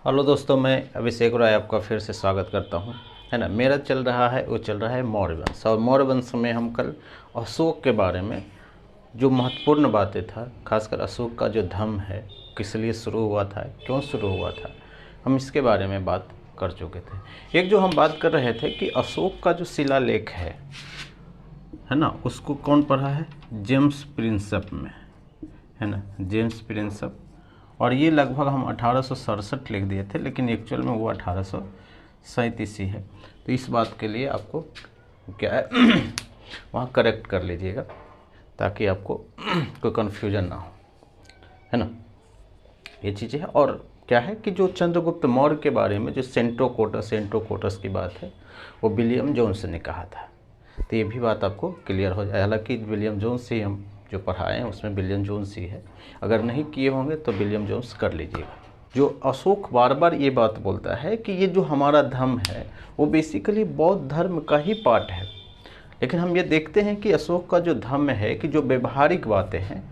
Hello दोस्तों, मैं अभिषेक राय आपका फिर से स्वागत करता हूं। है ना। मेरा चल रहा है मौर्य वंश, और मौर्य वंश में हम कल अशोक के बारे में जो महत्वपूर्ण बातें था, खासकर अशोक का जो धर्म है, किस लिए शुरू हुआ था, क्यों शुरू हुआ था, हम इसके बारे में बात कर चुके थे। एक जो हम बात कर रहे थे कि अशोक का जो शिलालेख है ना, उसको कौन पढ़ा है? जेम्स प्रिंसप में, है ना, जेम्स प्रिंसप। और ये लगभग हम 1867 लिख दिए थे, लेकिन एक्चुअल में वो 1837 ही है। तो इस बात के लिए आपको क्या है वहाँ करेक्ट कर लीजिएगा, ताकि आपको कोई कन्फ्यूजन ना हो, है ना। ये चीज़ें है। और क्या है कि जो चंद्रगुप्त मौर्य के बारे में जो सेंटोकोटस की बात है, वो विलियम जोन्स ने कहा था। तो ये भी बात आपको क्लियर हो जाए। हालांकि विलियम जोन्स ही हम जो पढ़ाए हैं उसमें विलियम जोन्स ही है। अगर नहीं किए होंगे तो विलियम जोन्स कर लीजिएगा। जो अशोक बार बार ये बात बोलता है कि ये जो हमारा धर्म है वो बेसिकली बौद्ध धर्म का ही पार्ट है। लेकिन हम ये देखते हैं कि अशोक का जो धर्म है कि जो व्यवहारिक बातें हैं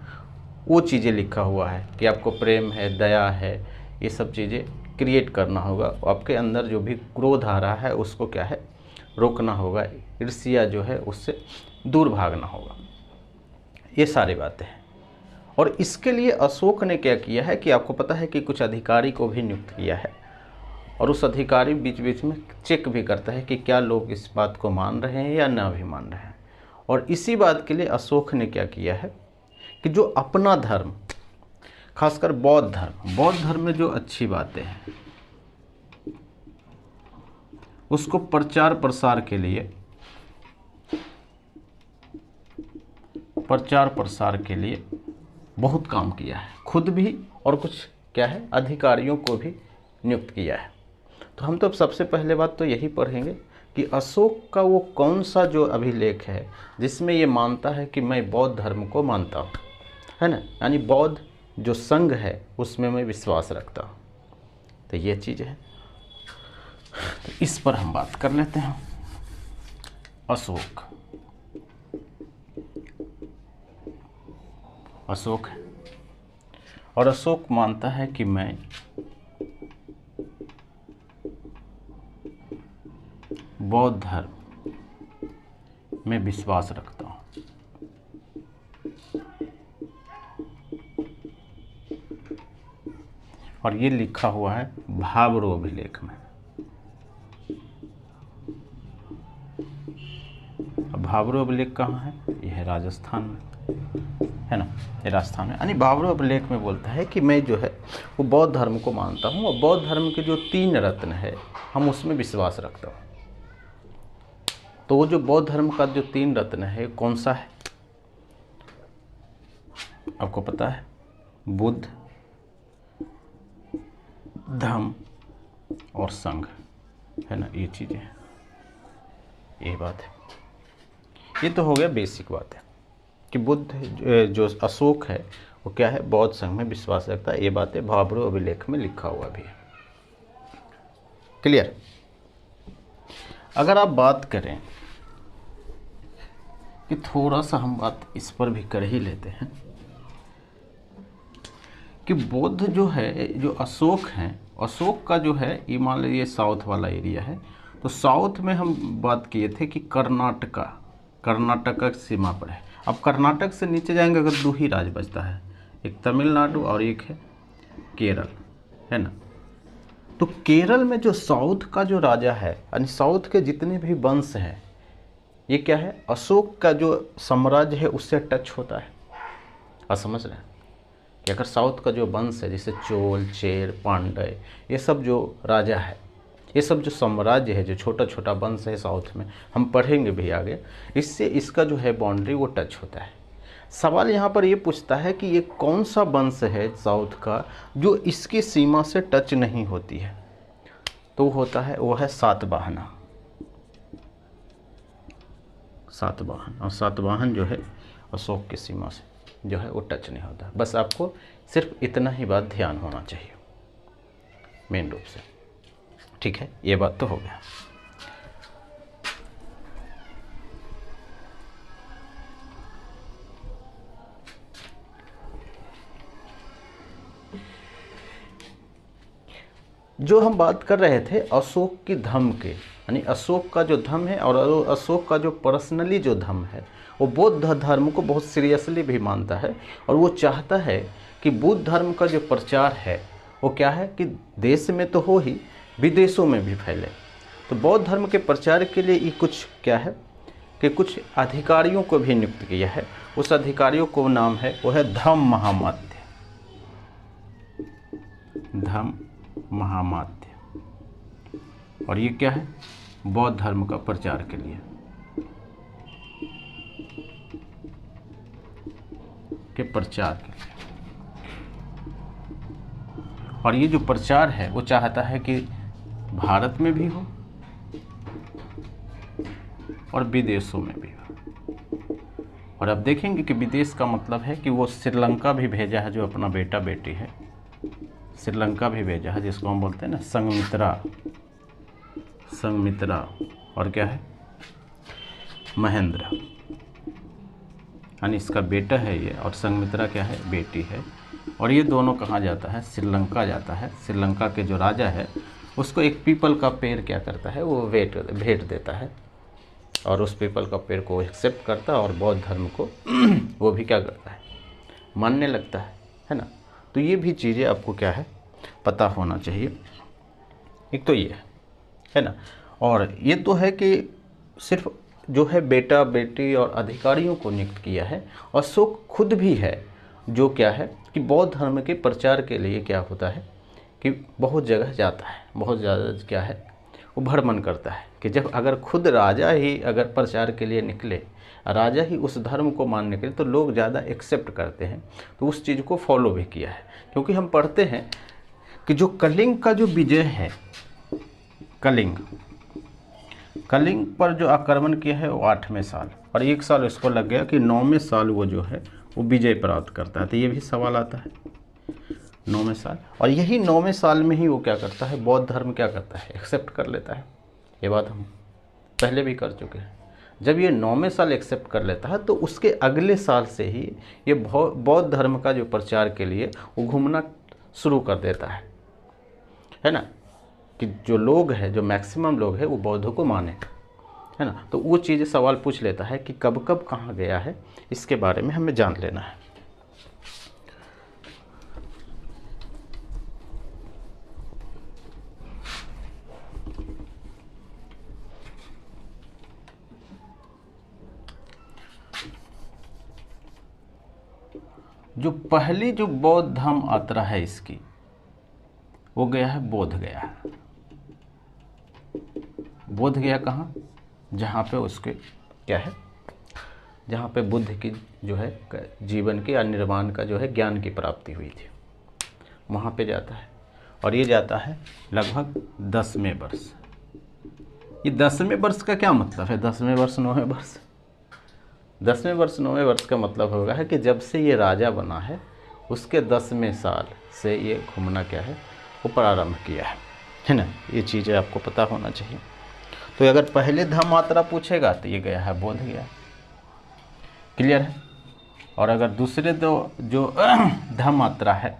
वो चीज़ें लिखा हुआ है कि आपको प्रेम है, दया है, ये सब चीज़ें क्रिएट करना होगा। आपके अंदर जो भी क्रोध आ रहा है उसको क्या है, रोकना होगा। ईर्ष्या जो है उससे दूर भागना होगा। ये सारी बातें हैं। और इसके लिए अशोक ने क्या किया है कि आपको पता है कि कुछ अधिकारी को भी नियुक्त किया है, और उस अधिकारी बीच बीच में चेक भी करता है कि क्या लोग इस बात को मान रहे हैं या ना भी मान रहे हैं। और इसी बात के लिए अशोक ने क्या किया है कि जो अपना धर्म, खासकर बौद्ध धर्म में जो अच्छी बातें हैं उसको प्रचार प्रसार के लिए बहुत काम किया है, खुद भी और कुछ क्या है अधिकारियों को भी नियुक्त किया है। तो हम तो अब सबसे पहले बात तो यही पढ़ेंगे कि अशोक का वो कौन सा जो अभिलेख है जिसमें ये मानता है कि मैं बौद्ध धर्म को मानता हूँ, है ना, यानी बौद्ध जो संघ है उसमें मैं विश्वास रखता हूँ। तो ये चीज़ है, तो इस पर हम बात कर लेते हैं। अशोक है, और अशोक मानता है कि मैं बौद्ध धर्म में विश्वास रखता हूँ। और ये लिखा हुआ है भाब्रो अभिलेख में। भाब्रो अभिलेख कहाँ है? यह है राजस्थान में, है ना, ये राजस्थान में। यानी भाब्रो अभिलेख में बोलता है कि मैं जो है वो बौद्ध धर्म को मानता हूँ, और बौद्ध धर्म के जो 3 रत्न है हम उसमें विश्वास रखता हूँ। तो वो जो बौद्ध धर्म का जो 3 रत्न है कौन सा है आपको पता है? बुद्ध, धम्म और संघ, है ना। ये चीज़ें हैं, यही बात है। ये तो हो गया बेसिक बात है कि बुद्ध जो अशोक है वो क्या है, बौद्ध संघ में विश्वास रखता है। ये बातें भाब्रो अभिलेख में लिखा हुआ भी है। क्लियर? अगर आप बात करें कि थोड़ा सा हम बात इस पर भी कर ही लेते हैं कि बौद्ध जो है, जो अशोक हैं, अशोक का जो है ये मान लीजिए साउथ वाला एरिया है। तो साउथ में हम बात किए थे कि कर्नाटक की सीमा पर है। अब कर्नाटक से नीचे जाएंगे अगर 2 ही राज्य बचता है, एक तमिलनाडु और एक है केरल, है ना। तो केरल में जो साउथ का जो राजा है, यानी साउथ के जितने भी वंश हैं, ये क्या है, अशोक का जो साम्राज्य है उससे टच होता है। आप समझ रहे हैं कि अगर साउथ का जो वंश है, जैसे चोल, चेर, पांड्य, ये सब जो राजा है, ये सब जो साम्राज्य है, जो छोटा छोटा वंश है साउथ में, हम पढ़ेंगे भी आगे, इससे इसका जो है बाउंड्री वो टच होता है। सवाल यहाँ पर ये पूछता है कि ये कौन सा वंश है साउथ का जो इसकी सीमा से टच नहीं होती है? तो होता है, वो है सातवाहन। और सातवाहन जो है अशोक की सीमा से जो है वो टच नहीं होता। बस आपको सिर्फ इतना ही बात ध्यान होना चाहिए मेन रूप से। ठीक है, ये बात तो हो गया। जो हम बात कर रहे थे अशोक की धम्म के, यानी अशोक का जो धम्म है और अशोक का जो पर्सनली जो धम्म है वो बौद्ध धर्म को बहुत सीरियसली भी मानता है, और वो चाहता है कि बुद्ध धर्म का जो प्रचार है वो क्या है कि देश में तो हो ही, विदेशों में भी फैले। तो बौद्ध धर्म के प्रचार के लिए ये कुछ क्या है कि कुछ अधिकारियों को भी नियुक्त किया है। उस अधिकारियों को नाम है वो है धम्म महामात्य, धम्म महामात्य। और ये क्या है, बौद्ध धर्म का प्रचार के लिए प्रचार के लिए। और ये जो प्रचार है वो चाहता है कि भारत में भी हो और विदेशों में भी हो। और अब देखेंगे कि विदेश का मतलब है कि वो श्रीलंका भी भेजा है, जो अपना बेटा बेटी है श्रीलंका भी भेजा है, जिसको हम बोलते हैं ना संघमित्रा, और क्या है महेंद्र, यानी इसका बेटा है ये, और संघमित्रा क्या है, बेटी है। और ये दोनों कहाँ जाता है, श्रीलंका जाता है। श्रीलंका के जो राजा है उसको एक पीपल का पेड़ क्या करता है, वो भेंट देता है, और उस पीपल का पेड़ को एक्सेप्ट करता है और बौद्ध धर्म को वो भी क्या करता है, मानने लगता है ना। तो ये भी चीज़ें आपको क्या है पता होना चाहिए। एक तो ये है ना, और ये तो है कि सिर्फ जो है बेटा बेटी और अधिकारियों को नियुक्त किया है। अशोक खुद भी है जो क्या है कि बौद्ध धर्म के प्रचार के लिए क्या होता है कि बहुत जगह जाता है, बहुत ज़्यादा क्या है वो भ्रमण करता है कि जब अगर खुद राजा ही अगर प्रचार के लिए निकले, राजा ही उस धर्म को मानने के लिए, तो लोग ज़्यादा एक्सेप्ट करते हैं। तो उस चीज़ को फॉलो भी किया है, क्योंकि हम पढ़ते हैं कि जो कलिंग का जो विजय है, कलिंग पर जो आक्रमण किया है वो 8वें साल, और 1 साल इसको लग गया कि 9वें साल वो जो है वो विजय प्राप्त करता है। तो ये भी सवाल आता है 9वें साल, और यही 9वें साल में ही वो क्या करता है, बौद्ध धर्म क्या करता है, एक्सेप्ट कर लेता है। ये बात हम पहले भी कर चुके हैं। जब ये 9वें साल एक्सेप्ट कर लेता है तो उसके अगले साल से ही ये बौद्ध धर्म का जो प्रचार के लिए वो घूमना शुरू कर देता है ना, कि जो लोग हैं, जो मैक्सिमम लोग हैं वो बौद्ध को माने, है ना। तो वो चीज़ सवाल पूछ लेता है कि कब कब कहाँ गया है, इसके बारे में हमें जान लेना है। जो पहली जो बौद्ध धम्म यात्रा है इसकी, वो गया है बोध गया। बोध गया कहाँ, जहाँ पे उसके क्या है, जहाँ पे बुद्ध की जो है जीवन के या निर्वाण का जो है ज्ञान की प्राप्ति हुई थी, वहाँ पे जाता है। और ये जाता है लगभग 10वें वर्ष। ये 10वें वर्ष का क्या मतलब है, 10वें वर्ष 9वें वर्ष, 10वें वर्ष 9वें वर्ष का मतलब होगा है कि जब से ये राजा बना है उसके 10वें साल से ये घूमना क्या है वो प्रारंभ किया है ना। ये चीज़ें आपको पता होना चाहिए। तो अगर पहले धम्म यात्रा पूछेगा तो ये गया है बोध गया, क्लियर है। और अगर दूसरे दो जो धम्म यात्रा है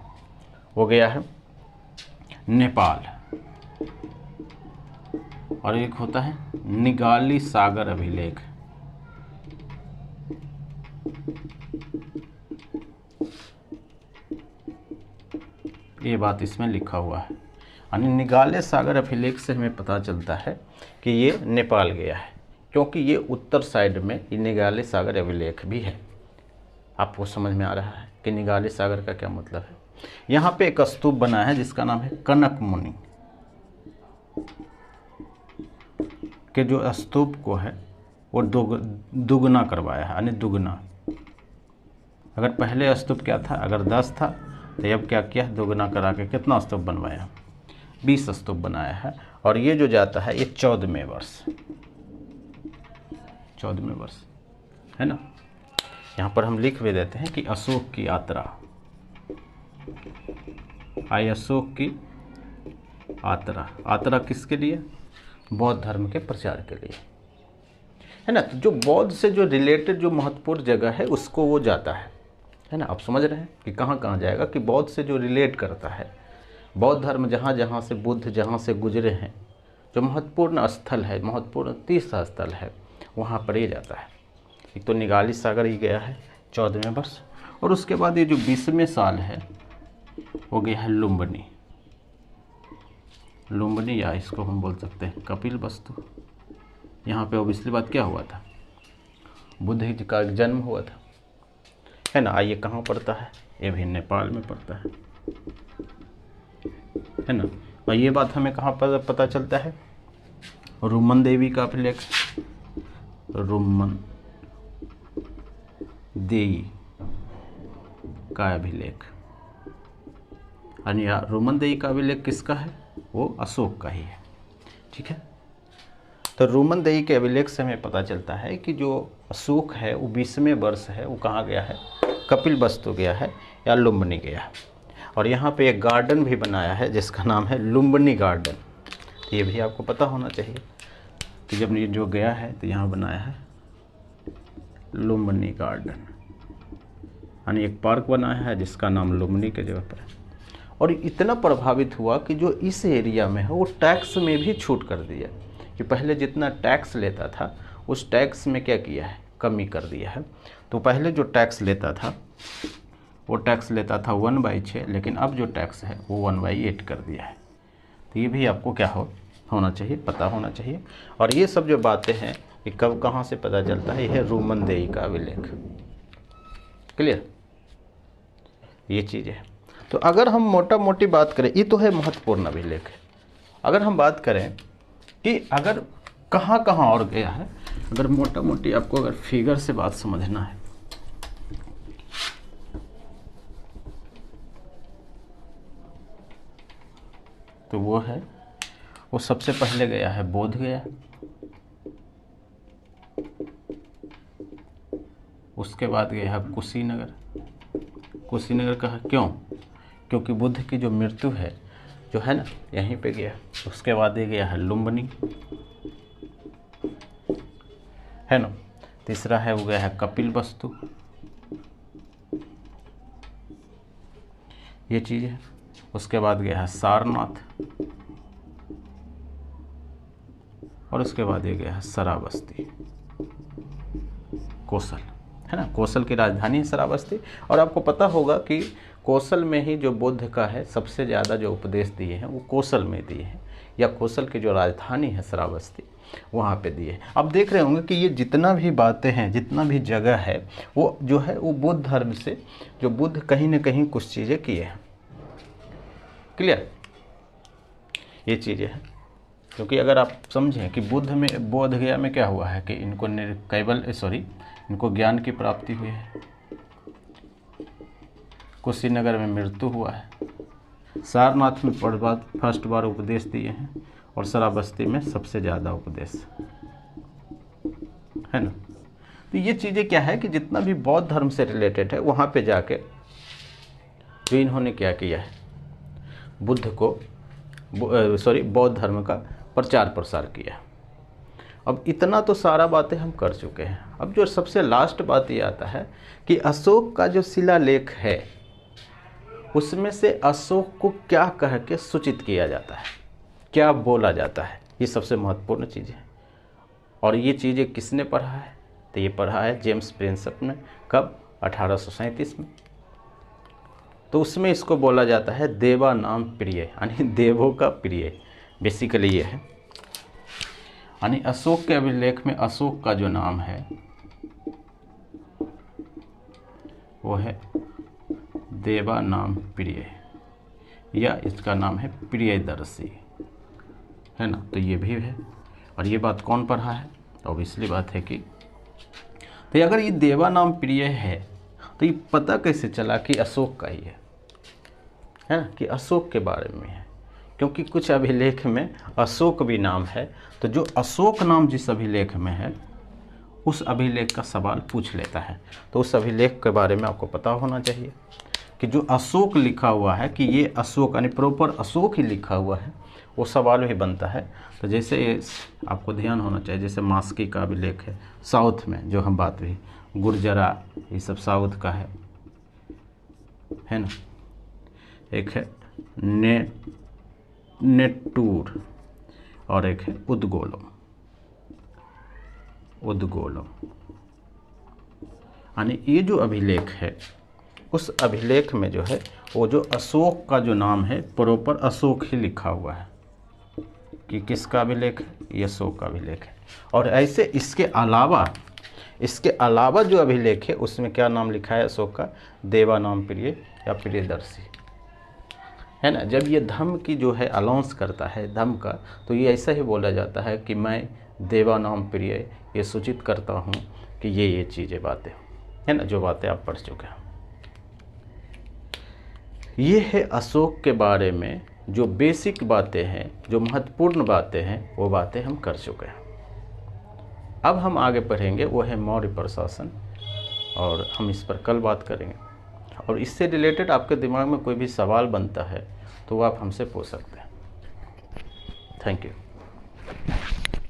वो गया है नेपाल, और एक होता है निगाली सागर अभिलेख। ये बात इसमें लिखा हुआ है, यानी निगाले सागर अभिलेख से हमें पता चलता है कि ये नेपाल गया है, क्योंकि ये उत्तर साइड में ये निगाले सागर अभिलेख भी है। आपको समझ में आ रहा है कि निगाले सागर का क्या मतलब है। यहाँ पे एक स्तूप बना है जिसका नाम है कनक मुनि के, जो स्तूप को है वो दुगना करवाया है, यानी दुगना। अगर पहले स्तूप क्या था, अगर 10 था तो अब क्या किया, दुगना करा के कितना स्तूप बनवाया, 20 स्तूप बनाया है। और ये जो जाता है ये 14वें वर्ष, 14वें वर्ष है ना। यहाँ पर हम लिख भी देते हैं कि अशोक की यात्रा, अशोक की यात्रा, यात्रा किसके लिए, बौद्ध धर्म के प्रचार के लिए, है ना। तो जो बौद्ध से जो रिलेटेड जो महत्वपूर्ण जगह है उसको वो जाता है ना। आप समझ रहे हैं कि कहाँ कहाँ जाएगा, कि बौद्ध से जो रिलेट करता है बौद्ध धर्म जहाँ जहाँ से बुद्ध जहाँ से गुजरे हैं, जो महत्वपूर्ण स्थल है, महत्वपूर्ण तीर्थ स्थल है, वहाँ पर ये जाता है। एक तो निगाली सागर ही गया है 14वें वर्ष, और उसके बाद ये जो 20वें साल है वो गया है लुम्बिनी। लुम्बिनी या इसको हम बोल सकते हैं कपिल वस्तु। यहाँ पे ऑब्वियसली बात क्या हुआ था, बुद्ध जी का जन्म हुआ था, है ना। आइए कहाँ पड़ता है, ये भी नेपाल में पड़ता है ना। और ये बात हमें कहाँ पर पता चलता है, रुमन देवी का अभिलेख, रुमन देवी का अभिलेख। यानी रुमन देवी का अभिलेख किसका है, वो अशोक का ही है, ठीक है। तो रुमन देवी के अभिलेख से हमें पता चलता है कि जो अशोक है वो 20वें वर्ष है, वो कहाँ गया है, कपिल वस्तु गया है या लुम्बिनी गया है। और यहाँ पे एक गार्डन भी बनाया है जिसका नाम है लुम्बिनी गार्डन। ये भी आपको पता होना चाहिए कि जब ये जो गया है तो यहाँ बनाया है लुम्बिनी गार्डन, यानी एक पार्क बनाया है जिसका नाम लुम्बिनी के जगह पर है। और इतना प्रभावित हुआ कि जो इस एरिया में है वो टैक्स में भी छूट कर दिया, कि पहले जितना टैक्स लेता था उस टैक्स में क्या किया है, कमी कर दिया है। तो पहले जो टैक्स लेता था वो टैक्स लेता था 1/6, लेकिन अब जो टैक्स है वो 1/8 कर दिया है। तो ये भी आपको क्या होना चाहिए, पता होना चाहिए। और ये सब जो बातें हैं ये कब कहाँ से पता चलता है, यह रुमन देवी का अभिलेख। क्लियर, ये चीज़ है। तो अगर हम मोटा मोटी बात करें, ये तो है महत्वपूर्ण अभिलेख है। अगर हम बात करें कि अगर कहाँ कहाँ और गया है, अगर मोटा मोटी आपको अगर फिगर से बात समझना है, तो वो सबसे पहले गया है बोध गया, उसके बाद गया है कुशीनगर। कुशीनगर का क्यों, क्योंकि बुद्ध की जो मृत्यु है जो है ना यहीं पे गया। उसके बाद ये गया है लुम्बिनी, है ना। तीसरा है वो गया है कपिल वस्तु, ये चीज़ है। उसके बाद गया है सारनाथ, और उसके बाद ये गया है श्रावस्ती, कौशल, है ना। कौशल की राजधानी है श्रावस्ती। और आपको पता होगा कि कौशल में ही जो बुद्ध का है सबसे ज़्यादा जो उपदेश दिए हैं वो कौशल में दिए हैं, या कौशल की जो राजधानी है श्रावस्ती वहाँ पे दिए। अब देख रहे होंगे कि ये जितना भी बातें हैं, जितना भी जगह है, वो जो है वो बुद्ध धर्म से, जो बुद्ध कहीं ना कहीं कुछ चीज़ें किए हैं। क्लियर, ये चीज़ें हैं। क्योंकि अगर आप समझें कि बोध गया में क्या हुआ है कि इनको इनको ज्ञान की प्राप्ति हुई है, कुशीनगर में मृत्यु हुआ है, सारनाथ में फर्स्ट बार उपदेश दिए हैं, और श्रावस्ती में सबसे ज़्यादा उपदेश, है ना। तो ये चीज़ें क्या है कि जितना भी बौद्ध धर्म से रिलेटेड है वहाँ पे जाके जो इन्होंने क्या किया है, बुद्ध को बौद्ध धर्म का प्रचार प्रसार किया। अब इतना तो सारा बातें हम कर चुके हैं। अब जो सबसे लास्ट बात ये आता है कि अशोक का जो शिलालेख है उसमें से अशोक को क्या कह के सूचित किया जाता है, क्या बोला जाता है, ये सबसे महत्वपूर्ण चीज़ है। और ये चीज़ें किसने पढ़ा है, तो ये पढ़ा है जेम्स प्रिंसेप ने। कब, 1837 में। तो उसमें इसको बोला जाता है देवा नाम प्रिय, यानी देवों का प्रिय, बेसिकली ये है। यानी अशोक के अभिलेख में अशोक का जो नाम है वो है देवा नाम प्रिय, या इसका नाम है प्रियदर्शी, है ना। तो ये भी है। और ये बात कौन पढ़ा है, तो ऑब्वियसली बात है कि तो अगर ये देवा नाम प्रिय है तो ये पता कैसे चला कि अशोक का ही है ना, कि अशोक के बारे में है। क्योंकि कुछ अभिलेख में अशोक भी नाम है, तो जो अशोक नाम जिस अभिलेख में है उस अभिलेख का सवाल पूछ लेता है। तो उस अभिलेख के बारे में आपको पता होना चाहिए कि जो अशोक लिखा हुआ है कि ये अशोक, यानी प्रॉपर अशोक ही लिखा हुआ है, वो सवाल भी बनता है। तो जैसे आपको ध्यान होना चाहिए, जैसे मास्की का अभिलेख है साउथ में, जो हम बात हुई गुर्जरा, ये सब साउथ का है ना। एक है नेट्टूर और एक है उद्गोलम। यानी ये जो अभिलेख है, उस अभिलेख में जो है वो जो अशोक का जो नाम है प्रॉपर अशोक ही लिखा हुआ है कि किसका अभिलेख है, ये अशोक का अभिलेख है। और ऐसे इसके अलावा जो अभिलेख है उसमें क्या नाम लिखा है अशोक का, देवानाम प्रिय या प्रियदर्शी, है ना। जब ये धम्म की जो है अलाउंस करता है धम्म का, तो ये ऐसा ही बोला जाता है कि मैं देवानाम प्रिय ये सूचित करता हूँ कि ये चीज़ें बातें, है ना, जो बातें आप पढ़ चुके हैं। ये है अशोक के बारे में जो बेसिक बातें हैं, जो महत्वपूर्ण बातें हैं, वो बातें हम कर चुके हैं। अब हम आगे पढ़ेंगे वो है मौर्य प्रशासन, और हम इस पर कल बात करेंगे। और इससे रिलेटेड आपके दिमाग में कोई भी सवाल बनता है तो वो आप हमसे पूछ सकते हैं। Thank you.